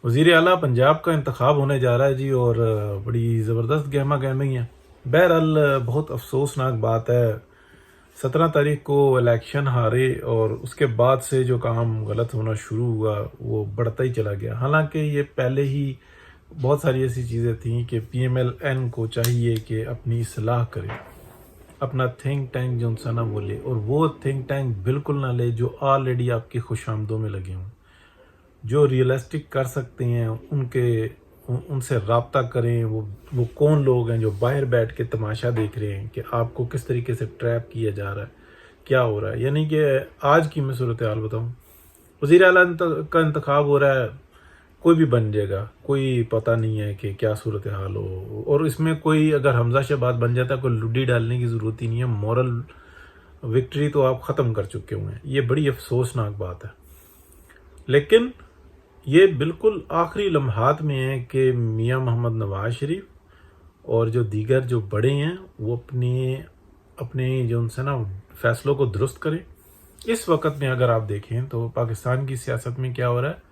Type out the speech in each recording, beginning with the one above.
وزیر اعلیٰ پنجاب کا انتخاب ہونے جا رہا ہے جی، اور بڑی زبردست گہما گہمی ہے۔ بہرحال بہت افسوسناک بات ہے، 17 تاریخ کو الیکشن ہارے اور اس کے بعد سے جو کام غلط ہونا شروع ہوا وہ بڑھتا ہی چلا گیا۔ حالانکہ یہ پہلے ہی بہت ساری ایسی چیزیں تھیں کہ پی ایم ایل این کو چاہیے کہ اپنی اصلاح کرے، اپنا تھنک ٹینک جو سا نا وہ لے، اور وہ تھنک ٹینک بالکل نہ لے جو آلریڈی آپ کی خوش آمدوں میں لگے ہوں۔ جو ریئلسٹک کر سکتے ہیں ان سے رابطہ کریں۔ وہ کون لوگ ہیں جو باہر بیٹھ کے تماشا دیکھ رہے ہیں کہ آپ کو کس طریقے سے ٹریپ کیا جا رہا ہے، کیا ہو رہا ہے۔ یعنی کہ آج کی میں صورتحال بتاؤں، وزیر اعلیٰ کا انتخاب ہو رہا ہے، کوئی بھی بن جائے گا، کوئی پتہ نہیں ہے کہ کیا صورتحال ہو، اور اس میں کوئی اگر حمزہ شہباز بن جاتا ہے کوئی لڈی ڈالنے کی ضرورت ہی نہیں ہے، مورل وکٹری تو آپ ختم کر چکے ہوئے ہیں۔ یہ بڑی افسوسناک بات ہے، لیکن یہ بالکل آخری لمحات میں ہے کہ میاں محمد نواز شریف اور جو دیگر جو بڑے ہیں وہ اپنے جو ان سے نا فیصلوں کو درست کریں۔ اس وقت میں اگر آپ دیکھیں تو پاکستان کی سیاست میں کیا ہو رہا ہے،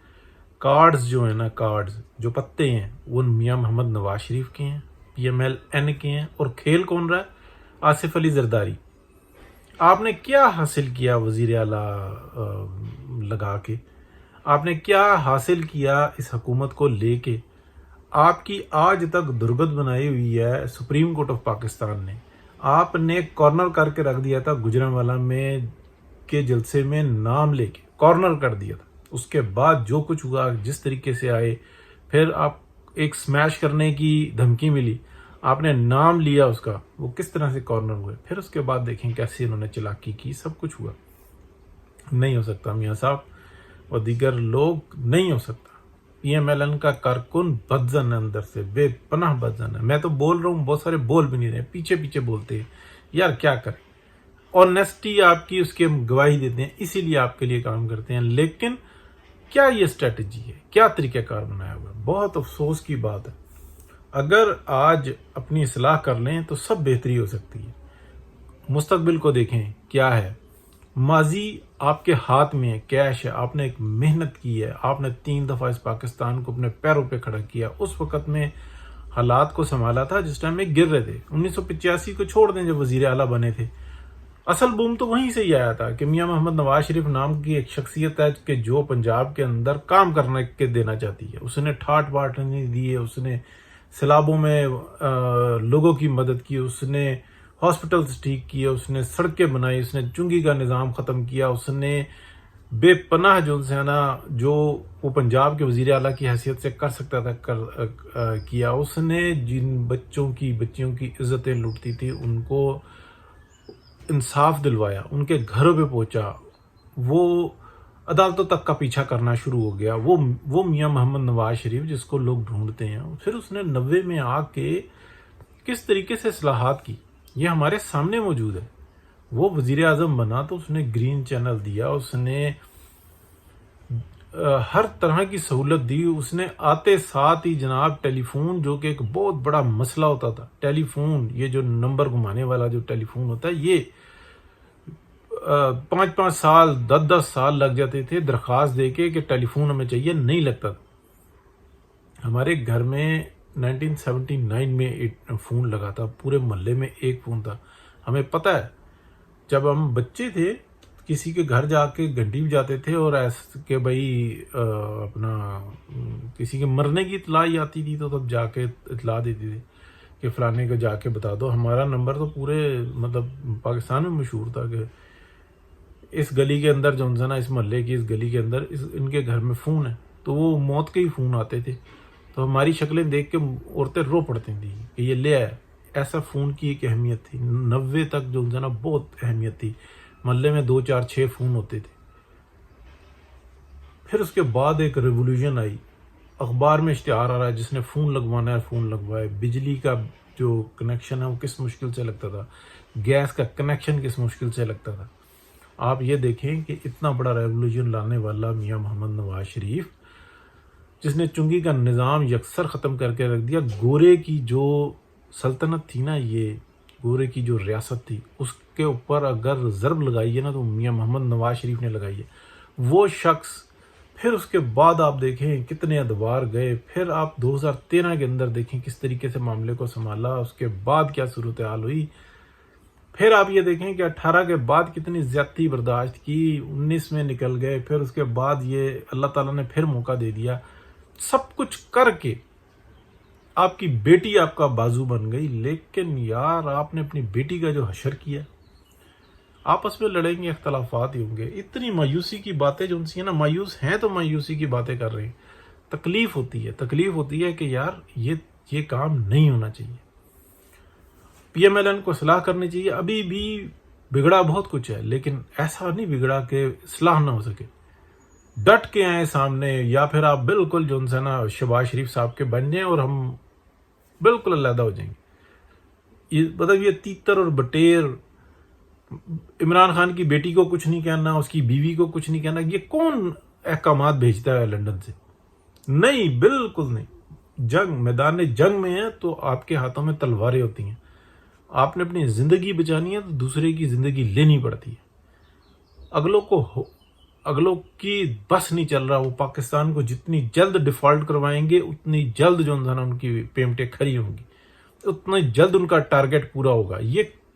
کارڈز جو ہیں نا، کارڈز جو پتے ہیں وہ میاں محمد نواز شریف کے ہیں، پی ایم ایل این کے ہیں، اور کھیل کون رہا ہے، آصف علی زرداری۔ آپ نے کیا حاصل کیا وزیر اعلیٰ لگا کے؟ آپ نے کیا حاصل کیا اس حکومت کو لے کے؟ آپ کی آج تک درگت بنائی ہوئی ہے سپریم کورٹ آف پاکستان نے۔ آپ نے کارنر کر کے رکھ دیا تھا گجرانوالہ میں کے جلسے میں، نام لے کے کارنر کر دیا تھا۔ اس کے بعد جو کچھ ہوا، جس طریقے سے آئے، پھر آپ ایک سمیش کرنے کی دھمکی ملی، آپ نے نام لیا اس کا، وہ کس طرح سے کارنر ہوئے، پھر اس کے بعد دیکھیں کیسے انہوں نے چلاکی کی، سب کچھ ہوا۔ نہیں ہو سکتا میاں صاحب اور دیگر لوگ، نہیں ہو سکتا۔ پی ایم ایل این کا کارکن بدزن ہے، اندر سے بے پناہ بدزن ہے۔ میں تو بول رہا ہوں، بہت سارے بول بھی نہیں رہے، پیچھے پیچھے بولتے ہیں۔ یار کیا کریں، آنیسٹی آپ کی اس کے گواہی دیتے ہیں، اسی لیے آپ کے لیے کام کرتے ہیں۔ لیکن کیا یہ اسٹریٹجی ہے، کیا طریقہ کار بنایا ہوا ہے؟ بہت افسوس کی بات ہے۔ اگر آج اپنی اصلاح کر لیں تو سب بہتری ہو سکتی ہے۔ مستقبل کو دیکھیں کیا ہے، ماضی آپ کے ہاتھ میں ہے، کیش ہے، آپ نے ایک محنت کی ہے، آپ نے 3 دفعہ اس پاکستان کو اپنے پیروں پہ کھڑا کیا۔ اس وقت میں حالات کو سنبھالا تھا جس ٹائم میں گر رہے تھے۔ 1985 کو چھوڑ دیں جب وزیر اعلیٰ بنے تھے، اصل بوم تو وہیں سے ہی آیا تھا کہ میاں محمد نواز شریف نام کی ایک شخصیت ہے کہ جو پنجاب کے اندر کام کرنے کے دینا چاہتی ہے۔ اس نے ٹھاٹ باٹ نہیں دی ہے، اس نے سیلابوں میں لوگوں کی مدد کی، اس نے ہاسپٹلز ٹھیک کیے، اس نے سڑکیں بنائی، اس نے چنگی کا نظام ختم کیا، اس نے بے پناہ جو ہے نا، جو وہ پنجاب کے وزیر اعلیٰ کی حیثیت سے کر سکتا تھا کیا۔ اس نے جن بچیوں کی عزتیں لوٹتی تھی ان کو انصاف دلوایا، ان کے گھروں پہ پہنچا، وہ عدالتوں تک کا پیچھا کرنا شروع ہو گیا۔ وہ میاں محمد نواز شریف جس کو لوگ ڈھونڈتے ہیں۔ پھر اس نے 90 میں آ کے کس طریقے سے اصلاحات کی، یہ ہمارے سامنے موجود ہے۔ وہ وزیر اعظم بنا تو اس نے گرین چینل دیا، اس نے ہر طرح کی سہولت دی۔ اس نے آتے ساتھ ہی جناب ٹیلی فون، جو کہ ایک بہت بڑا مسئلہ ہوتا تھا، ٹیلی فون، یہ جو نمبر گھمانے والا جو ٹیلی فون ہوتا ہے، یہ 5 سال 10 سال لگ جاتے تھے درخواست دے کے کہ ٹیلی فون ہمیں چاہیے، نہیں لگتا تھا۔ ہمارے گھر میں 1979 میں ایک فون لگا تھا، پورے محلے میں ایک فون تھا۔ ہمیں پتہ ہے جب ہم بچے تھے کسی کے گھر جا کے گھنٹی بھی جاتے تھے، اور ایسے کہ بھائی اپنا کسی کے مرنے کی اطلاع ہی آتی تھی تو تب جا کے اطلاع دیتی تھی کہ فلانے کو جا کے بتا دو۔ ہمارا نمبر تو پورے مطلب پاکستان میں مشہور تھا کہ اس گلی کے اندر جو نا، اس محلے کی اس گلی کے اندر ان کے گھر میں فون ہے، تو وہ موت کے ہی فون آتے تھے، تو ہماری شکلیں دیکھ کے عورتیں رو پڑتی تھیں کہ یہ لے آئے۔ ایسا فون کی ایک اہمیت تھی، 90 تک جو نا بہت اہمیت تھی، محلے میں 2 4 6 فون ہوتے تھے۔ پھر اس کے بعد ایک ریولوشن آئی، اخبار میں اشتہار آ رہا ہے جس نے فون لگوانا ہے فون لگوائے، بجلی کا جو کنیکشن ہے وہ کس مشکل سے لگتا تھا، گیس کا کنیکشن کس مشکل سے لگتا تھا۔ آپ یہ دیکھیں کہ اتنا بڑا ریولوشن لانے والا میاں محمد نواز شریف، جس نے چنگی کا نظام یکسر ختم کر کے رکھ دیا، گورے کی جو سلطنت تھی نا، یہ گورے کی جو ریاست تھی، اس کے اوپر اگر ضرب لگائی ہے نا تو میاں محمد نواز شریف نے لگائی ہے۔ وہ شخص پھر اس کے بعد آپ دیکھیں کتنے ادوار گئے، پھر آپ 2013 کے اندر دیکھیں کس طریقے سے معاملے کو سنبھالا، اس کے بعد کیا صورتحال ہوئی، پھر آپ یہ دیکھیں کہ 18 کے بعد کتنی زیادتی برداشت کی، 19 میں نکل گئے، پھر اس کے بعد یہ اللہ تعالیٰ نے پھر موقع دے دیا، سب کچھ کر کے آپ کی بیٹی آپ کا بازو بن گئی، لیکن یار آپ نے اپنی بیٹی کا جو حشر کیا، آپس میں لڑیں گے، اختلافات ہی ہوں گے، اتنی مایوسی کی باتیں جو ان سے نا، مایوس ہیں تو مایوسی کی باتیں کر رہے ہیں، تکلیف ہوتی ہے کہ یار یہ کام نہیں ہونا چاہیے، پی ایم ایل این کو اصلاح کرنی چاہیے، ابھی بھی بگڑا بہت کچھ ہے، لیکن ایسا نہیں بگڑا کہ اصلاح نہ ہو سکے، ڈٹ کے آئیں سامنے، یا پھر آپ بالکل جو ہے نا شہباز شریف صاحب کے بن جائیں اور ہم بالکل علیحدہ ہو جائیں گے، یہ تیتر اور بٹیر، عمران خان کی بیٹی کو کچھ نہیں کہنا، اس کی بیوی کو کچھ نہیں کہنا، یہ کون احکامات بھیجتا ہے لندن سے؟ نہیں، بالکل نہیں، میدان جنگ میں ہے تو آپ کے ہاتھوں میں تلواریں ہوتی ہیں، آپ نے اپنی زندگی بچانی ہے تو دوسرے کی زندگی لینی پڑتی ہے، اگلوں کی بس نہیں چل رہا، وہ پاکستان کو جتنی جلد ڈیفالٹ کروائیں گے اتنی جلد جو ان کی پیمنٹیں کھری ہوں گی، اتنا جلد ان کا ٹارگٹ پورا ہوگا،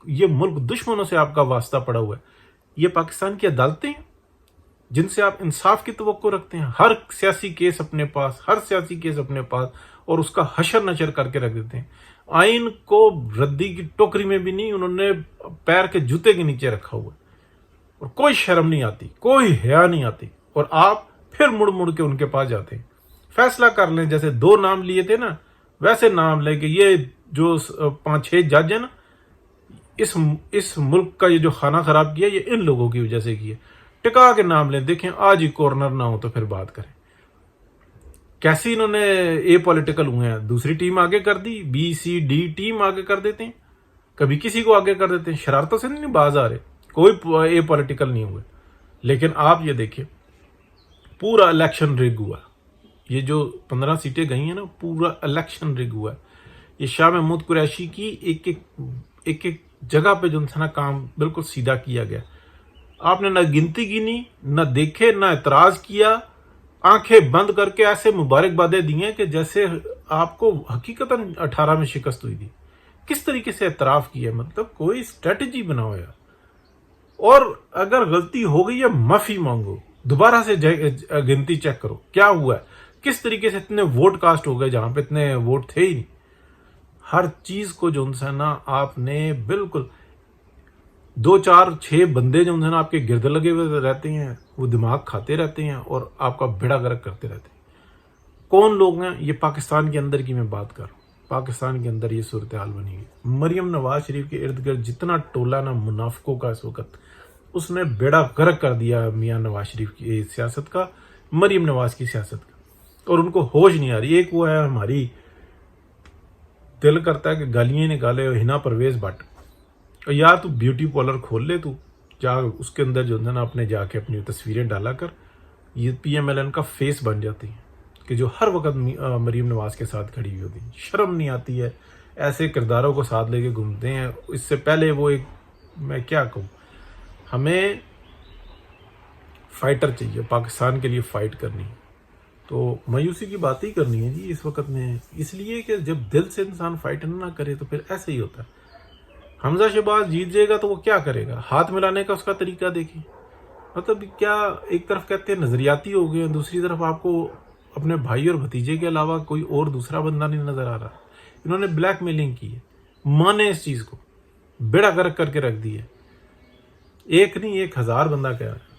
یہ ملک دشمنوں سے آپ کا واسطہ پڑا ہوا ہے، یہ پاکستان کی عدالتیں ہیں جن سے آپ انصاف کی توقع رکھتے ہیں، ہر سیاسی کیس اپنے پاس اور اس کا حشر نشر کر کے رکھ دیتے ہیں، آئین کو ردی کی ٹوکری میں بھی نہیں، انہوں نے پیر کے جوتے کے نیچے رکھا ہوا ہے، اور کوئی شرم نہیں آتی، کوئی حیا نہیں آتی، اور آپ پھر مڑ کے ان کے پاس جاتے ہیں، فیصلہ کر لیں، جیسے 2 نام لیے تھے نا ویسے نام لے کہ یہ جو 5-6 جج ہیں نا، اس ملک کا یہ جو خانہ خراب کیا یہ ان لوگوں کی وجہ سے کیا، ٹکا کے نام لیں، دیکھیں آج ہی کارنر نہ ہو تو پھر بات کریں، کیسے انہوں نے اے پولیٹیکل ہوئے ہیں، دوسری ٹیم آگے کر دی، بی سی ڈی ٹیم آگے کر دیتے ہیں، کبھی کسی کو آگے کر دیتے ہیں، شرارتوں سے نہیں باز آ رہے، کوئی اے پولیٹیکل نہیں ہوئے، لیکن آپ یہ دیکھیں پورا الیکشن رگ ہوا، یہ جو 15 سیٹیں گئی ہیں نا، پورا الیکشن رگ ہوا ہے، یہ شاہ محمود قریشی کی ایک جگہ پہ جو تھا کام بالکل سیدھا کیا گیا، آپ نے نہ گنتی گنی، نہ دیکھے، نہ اعتراض کیا، آنکھیں بند کر کے ایسے مبارکبادیں دی ہیں کہ جیسے آپ کو حقیقتاً 18 میں شکست ہوئی تھی، کس طریقے سے اعتراف کیا، مطلب کوئی اسٹریٹجی بناؤ یار، اور اگر غلطی ہو گئی ہے معافی مانگو، دوبارہ سے گنتی چیک کرو کیا ہوا ہے، کس طریقے سے اتنے ووٹ کاسٹ ہو گئے جہاں پہ اتنے ووٹ تھے ہی نہیں، ہر چیز کو جو ہے نا آپ نے بالکل 2-4-6 بندے جو ہے نا آپ کے گرد لگے ہوئے رہتے ہیں، وہ دماغ کھاتے رہتے ہیں اور آپ کا بیڑا گرک کرتے رہتے ہیں، کون لوگ ہیں یہ؟ پاکستان کے اندر کی میں بات کر رہا ہوں، پاکستان کے اندر یہ صورتحال بنی ہوئی، مریم نواز شریف کے ارد گرد جتنا ٹولہ نا منافقوں کا اس وقت، اس نے بیڑا گرک کر دیا میاں نواز شریف کی سیاست کا، مریم نواز کی سیاست کا، اور ان کو ہوش نہیں آ رہی، ایک وہ ہے ہماری دل کرتا ہے کہ گالیاں نکالے ہنا پرویز بٹ، یا تو بیوٹی پارلر کھول لے، تو جا اس کے اندر جو ہے نا اپنے جا کے اپنی تصویریں ڈالا کر، یہ پی ایم ایل این کا فیس بن جاتی ہیں کہ جو ہر وقت مریم نواز کے ساتھ کھڑی ہوئی ہوتی ہیں، شرم نہیں آتی ہے، ایسے کرداروں کو ساتھ لے کے گھومتے ہیں، اس سے پہلے وہ ایک، میں کیا کہوں، ہمیں فائٹر چاہیے، پاکستان کے لیے فائٹ کرنی، تو مایوسی کی بات ہی کرنی ہے جی اس وقت میں، اس لیے کہ جب دل سے انسان فائٹ نہ کرے تو پھر ایسے ہی ہوتا ہے، حمزہ شہباز جیت جائے گا تو وہ کیا کرے گا، ہاتھ ملانے کا اس کا طریقہ دیکھیں، مطلب کیا، ایک طرف کہتے ہیں نظریاتی ہو گئے ہیں، دوسری طرف آپ کو اپنے بھائی اور بھتیجے کے علاوہ کوئی اور دوسرا بندہ نہیں نظر آ رہا، انہوں نے بلیک میلنگ کی ہے، مانے اس چیز کو، بیڑا گرک کر کے رکھ دی ہے، ایک نہیں 1000 بندہ کہہ رہا ہے،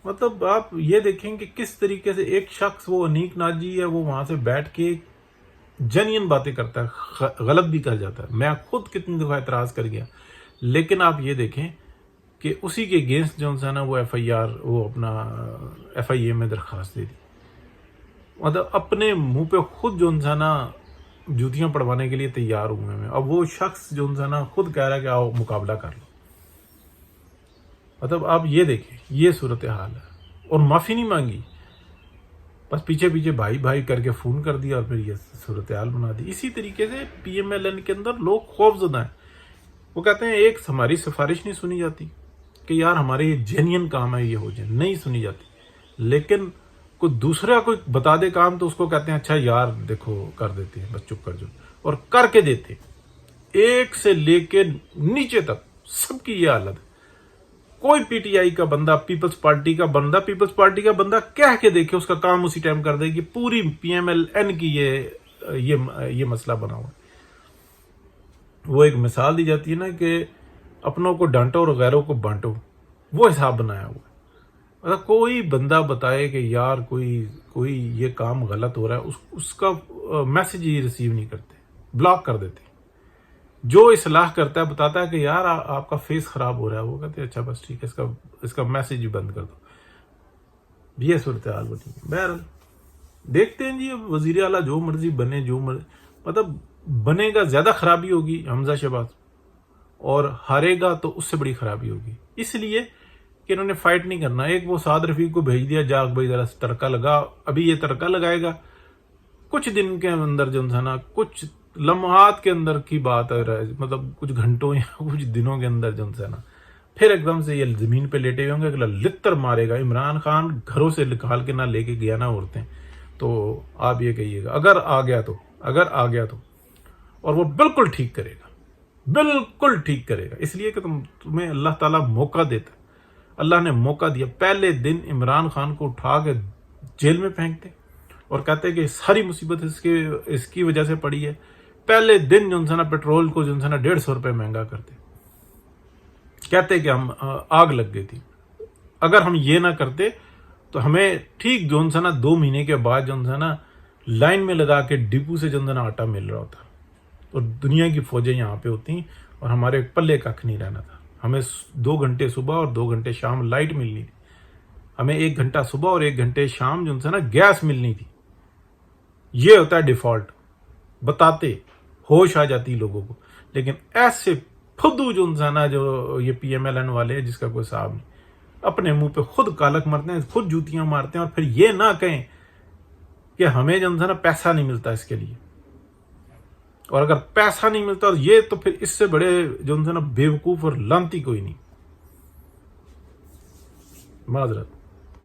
مطلب آپ یہ دیکھیں کہ کس طریقے سے ایک شخص، وہ انیک ناجی ہے، وہ وہاں سے بیٹھ کے جنین باتیں کرتا ہے، غلط بھی کر جاتا ہے، میں خود کتنی دفعہ اعتراض کر گیا، لیکن آپ یہ دیکھیں کہ اسی کے اگینسٹ جو ہے نا وہ ایف آئی اے میں درخواست دے دی، مطلب اپنے منہ پہ خود جو ہے نا جوتیاں پڑوانے کے لیے تیار ہوئے ہیں، اب وہ شخص جو ہے نا خود کہہ رہا ہے کہ آؤ مقابلہ کر لو، مطلب آپ یہ دیکھیں یہ صورتحال ہے، اور معافی نہیں مانگی، بس پیچھے بھائی کر کے فون کر دیا اور پھر یہ صورتحال بنا دی۔ اسی طریقے سے پی ایم ایل این کے اندر لوگ خوف زدہ ہیں، وہ کہتے ہیں ایک ہماری سفارش نہیں سنی جاتی کہ یار ہمارے یہ جینین کام ہے یہ ہو جائے، نہیں سنی جاتی، لیکن کوئی دوسرا کوئی بتا دے کام تو اس کو کہتے ہیں اچھا یار دیکھو کر دیتے ہیں، بس چپ کر جو، اور کر کے دیتے ہیں۔ ایک سے لے کے نیچے تک سب کی یہ حالت ہے۔ کوئی پی ٹی آئی کا بندہ، پیپلز پارٹی کا بندہ کہہ کے دیکھے، اس کا کام اسی ٹائم کر دے کہ پوری پی ایم ایل این کی یہ مسئلہ بنا ہوا ہے۔ وہ ایک مثال دی جاتی ہے نا کہ اپنوں کو ڈانٹو اور غیروں کو بانٹو، وہ حساب بنایا ہوا ہے۔ مطلب کوئی بندہ بتائے کہ یار کوئی یہ کام غلط ہو رہا ہے، اس کا میسج ہی ریسیو نہیں کرتے، بلاک کر دیتے۔ جو اصلاح کرتا ہے بتاتا ہے کہ یار آپ کا فیس خراب ہو رہا ہے، وہ کہتے ہیں اچھا بس ٹھیک ہے، اس کا میسج ہی بند کر دو۔ یہ صورتحال بنی ہے۔ بہرحال دیکھتے ہیں جی، وزیر اعلیٰ جو مرضی بنے، مطلب بنے گا زیادہ خرابی ہوگی حمزہ شہباز، اور ہارے گا تو اس سے بڑی خرابی ہوگی، اس لیے کہ انہوں نے فائٹ نہیں کرنا۔ ایک وہ سعد رفیق کو بھیج دیا، جاگ بھائی ذرا تڑکا لگا، ابھی یہ تڑکا لگائے گا، کچھ دن کے اندر جو ہے نا، کچھ لمحات کے اندر کی بات ہے، مطلب کچھ گھنٹوں یا کچھ دنوں کے اندر جو ہے نا، پھر ایک دم سے یہ زمین پہ لیٹے ہوں گے، اگلا لتر مارے گا۔ عمران خان گھروں سے نکال کے نہ لے کے گیا نا عورتیں، تو آپ یہ کہیے گا اگر آ گیا تو اور وہ بالکل ٹھیک کرے گا، اس لیے کہ تمہیں اللہ تعالیٰ موقع دیتا ہے۔ اللہ نے موقع دیا، پہلے دن عمران خان کو اٹھا کے جیل میں پھینکتے اور کہتے کہ ساری مصیبت اس کی وجہ سے پڑی ہے۔ پہلے دن جو ہے نا پیٹرول کو جو ہے نا 150 روپے مہنگا کرتے، کہتے کہ ہم آگ لگ گئی تھی۔ اگر ہم یہ نہ کرتے تو ہمیں ٹھیک جو ہے نا 2 مہینے کے بعد جو ہے نا لائن میں لگا کے ڈپو سے جو ہے نا آٹا مل رہا ہوتا، اور دنیا کی فوجیں یہاں پہ ہوتی اور ہمارے پلے ککھ نہیں رہنا تھا۔ ہمیں 2 گھنٹے صبح اور 2 گھنٹے شام لائٹ ملنی تھی، ہمیں 1 گھنٹہ صبح اور 1 گھنٹے شام جو ہے نا گیس ملنی تھی۔ یہ ہوتا ہے ڈیفالٹ، بتاتے ہوش آ جاتی لوگوں کو۔ لیکن ایسے پھدو جو ہے نا، جو یہ پی ایم ایل این والے ہیں، جس کا کوئی حساب نہیں، اپنے منہ پہ خود کالک مرتے ہیں، خود جوتیاں مارتے ہیں، اور پھر یہ نہ کہیں کہ ہمیں جو ہے نا پیسہ نہیں ملتا اس کے لیے۔ اور اگر پیسہ نہیں ملتا اور یہ، تو پھر اس سے بڑے جو ہے نا بیوقوف اور لانتی کوئی نہیں۔ معذرت۔